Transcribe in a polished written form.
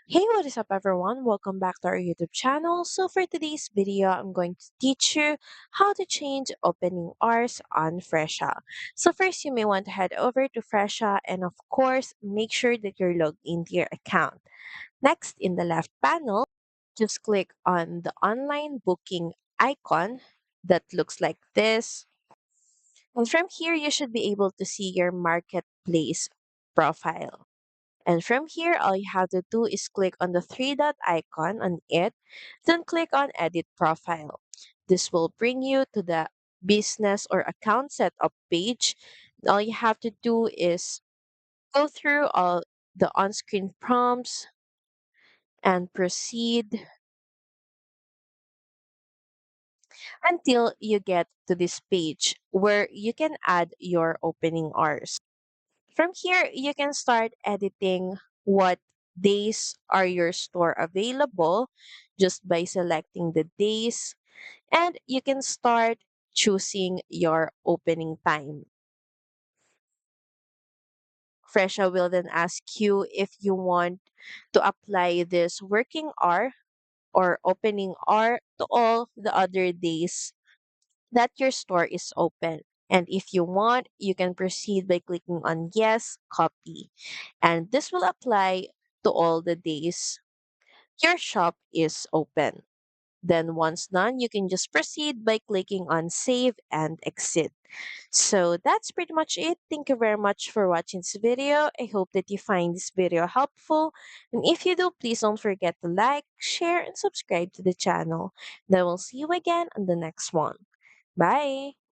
Hey, what is up everyone? Welcome back to our YouTube channel. So for today's video, I'm going to teach you how to change opening hours on Fresha. So first, you may want to head over to Fresha and of course, make sure that you're logged into your account. Next, in the left panel, just click on the online booking icon that looks like this. And from here, you should be able to see your marketplace profile. And from here, all you have to do is click on the three dot icon on it, then click on Edit Profile. This will bring you to the business or account setup page. All you have to do is go through all the on-screen prompts and proceed until you get to this page where you can add your opening hours. From here, you can start editing what days are your store available just by selecting the days, and you can start choosing your opening time. Fresha will then ask you if you want to apply this working hour or opening hour to all the other days that your store is open. And if you want, you can proceed by clicking on Yes, Copy. And this will apply to all the days your shop is open. Then once done, you can just proceed by clicking on Save and Exit. So that's pretty much it. Thank you very much for watching this video. I hope that you find this video helpful. And if you do, please don't forget to like, share, and subscribe to the channel. Then we'll see you again on the next one. Bye!